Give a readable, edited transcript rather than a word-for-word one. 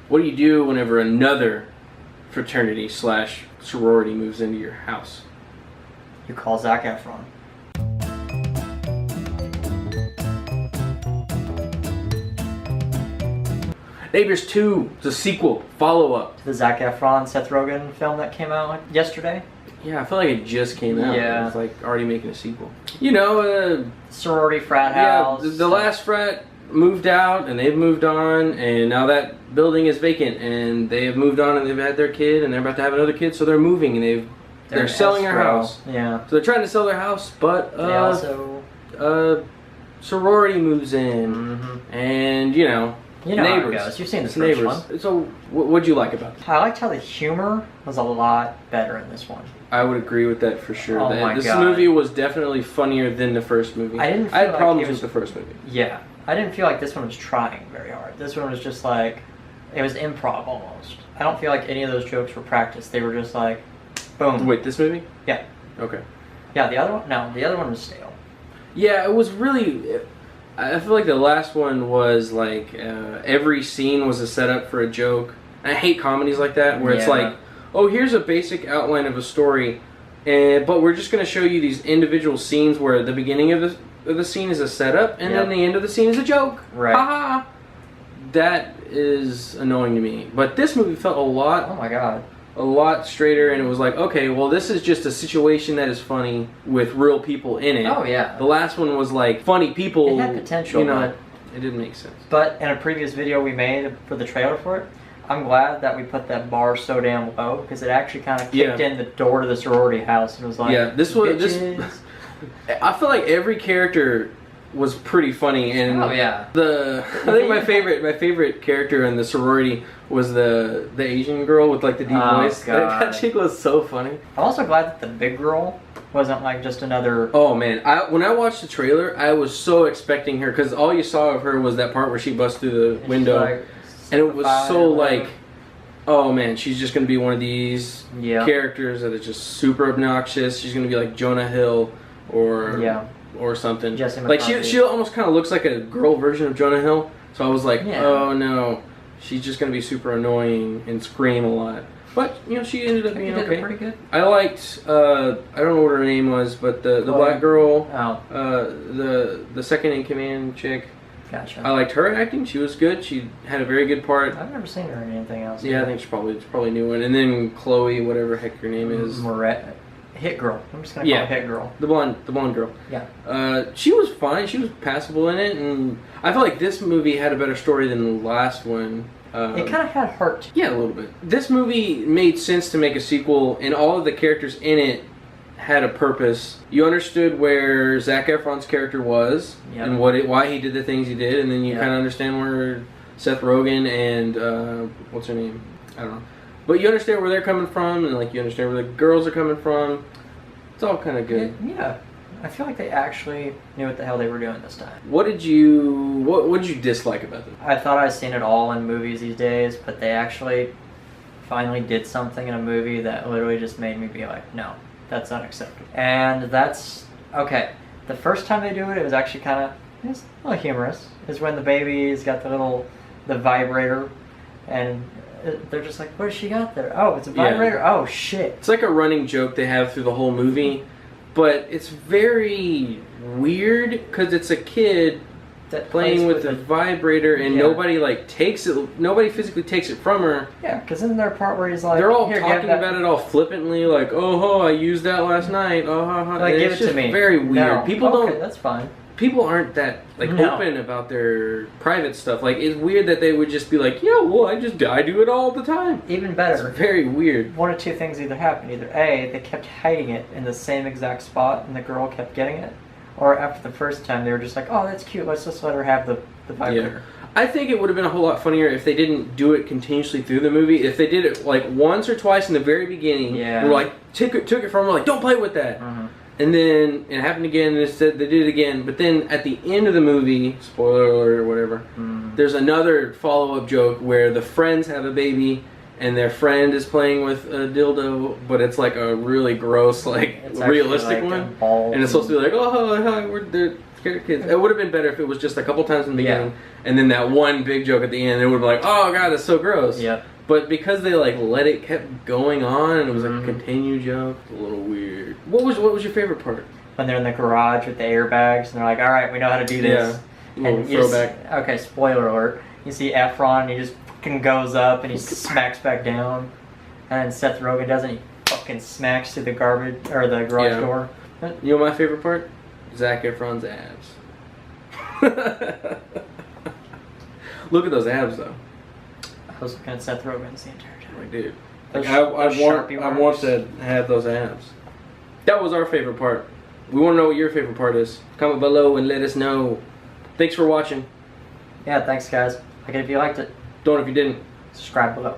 What do you do whenever another fraternity slash sorority moves into your house? You call Zac Efron. Neighbors 2, the sequel, follow-up. The Zac Efron, Seth Rogen film that came out yesterday. Yeah, I feel like it just came out. Yeah. It was like already making a sequel. You know, sorority frat house. Yeah, the last frat moved out and they've moved on, and now that building is vacant, and they have moved on and they've had their kid and they're about to have another kid, so they're moving and they're selling their house. Yeah. So they're trying to sell their house, but they also sorority moves in, and you know neighbors. How it goes. You've seen the first neighbors. one. So what'd you like about it? I liked how the humor was a lot better in this one. I would agree with that for sure. Oh my This God. movie was definitely funnier than the first movie. I didn't feel had like problems it was- with the first movie. Yeah. I didn't feel like this one was trying very hard. This one was just like, it was improv almost. I don't feel like any of those jokes were practiced. They were just like, boom. Wait, this movie? Yeah. Okay. Yeah, the other one? No, the other one was stale. Yeah, it was really... I feel like the last one was like every scene was a setup for a joke. I hate comedies like that where it's like, oh, here's a basic outline of a story, but we're just going to show you these individual scenes where the beginning of the scene is a setup and then the end of the scene is a joke. Right. Ha ha! That is annoying to me. But this movie felt Oh my God. a lot straighter, and it was like, okay, well, this is just a situation that is funny with real people in it. Oh yeah. The last one was like funny people. It had potential, you know, but it didn't make sense. But in a previous video we made for the trailer for it, I'm glad that we put that bar so damn low because it actually kind of kicked in the door to the sorority house and was like, this was this. I feel like every character was pretty funny, and I think my favorite character in the sorority was the Asian girl with like the deep voice. That chick was so funny. I'm also glad that the big girl wasn't like just another. Oh man, when I watched the trailer, I was so expecting her because all you saw of her was that part where she busts through the window, like, and it was so like, oh man, she's just gonna be one of these characters that is just super obnoxious. She's gonna be like Jonah Hill or something. Jesse like McCarthy. she almost kind of looks like a girl version of Jonah Hill. So I was like, oh no, she's just gonna be super annoying and scream a lot. But you know, she ended up being okay. Pretty good. I liked I don't know what her name was, but the black girl, the second in command chick. Gotcha. I liked her acting. She was good. She had a very good part. I've never seen her in anything else. Yeah, I think it's probably a new one. And then Chloe, whatever heck her name is. Hit Girl. I'm just gonna call her Hit Girl. The blonde girl. Yeah. She was fine. She was passable in it, and I feel like this movie had a better story than the last one. It kind of had heart. Yeah, a little bit. This movie made sense to make a sequel, and all of the characters in it had a purpose. You understood where Zac Efron's character was and why he did the things he did, and then you kind of understand where Seth Rogen and what's her name? I don't know. But you understand where they're coming from, and like you understand where the girls are coming from. It's all kind of good. Yeah, I feel like they actually knew what the hell they were doing this time. What did you dislike about them? I thought I'd seen it all in movies these days, but they actually finally did something in a movie that literally just made me be like, no, that's unacceptable. And that's okay. The first time they do it, it was actually kind of a little humorous. Is when the baby's got the vibrator, and they're just like, what has she got there? Oh, it's a vibrator? Yeah. Oh, shit. It's like a running joke they have through the whole movie, but it's very weird because it's a kid that playing with the vibrator, and nobody like takes it. Nobody physically takes it from her. Yeah, because isn't there a part where he's like, they're all talking about it all flippantly, like, oh, I used that last night. Oh, like, give it to me. Very weird. No. People don't. That's fine. People aren't that like open about their private stuff. Like, it's weird that they would just be like, yeah, well, I do it all the time. Even better. It's very weird. One of two things either happened. Either A, they kept hiding it in the same exact spot, and the girl kept getting it, or after the first time they were just like, oh, that's cute. Let's just let her have the vibrator. Yeah. I think it would have been a whole lot funnier if they didn't do it continuously through the movie. If they did it like once or twice in the very beginning, we're like took it from her, like, don't play with that. And then it happened again, and they said they did it again. But then at the end of the movie, spoiler alert or whatever, there's another follow-up joke where the friends have a baby, and their friend is playing with a dildo, but it's like a really gross, like realistic one. And it's supposed to be like, oh, hi, they're scared of kids. It would have been better if it was just a couple times in the beginning, and then that one big joke at the end. It would be like, oh god, that's so gross. Yep. But because they like let it kept going on, and it was like a continued joke, it's a little weird. What was your favorite part? When they're in the garage with the airbags, and they're like, all right, we know how to do this. Yeah. And okay, spoiler alert. You see Efron, and he just fucking goes up, and he smacks back down. And Seth Rogen doesn't. He fucking smacks through the garbage or the garage door. You know my favorite part? Zac Efron's abs. Look at those abs, though. I was looking at Seth Rogen's the entire time. Like, dude, like, I want to have those abs. That was our favorite part. We want to know what your favorite part is. Comment below and let us know. Thanks for watching. Yeah, thanks, guys. Like it if you liked it. Don't if you didn't. Subscribe below.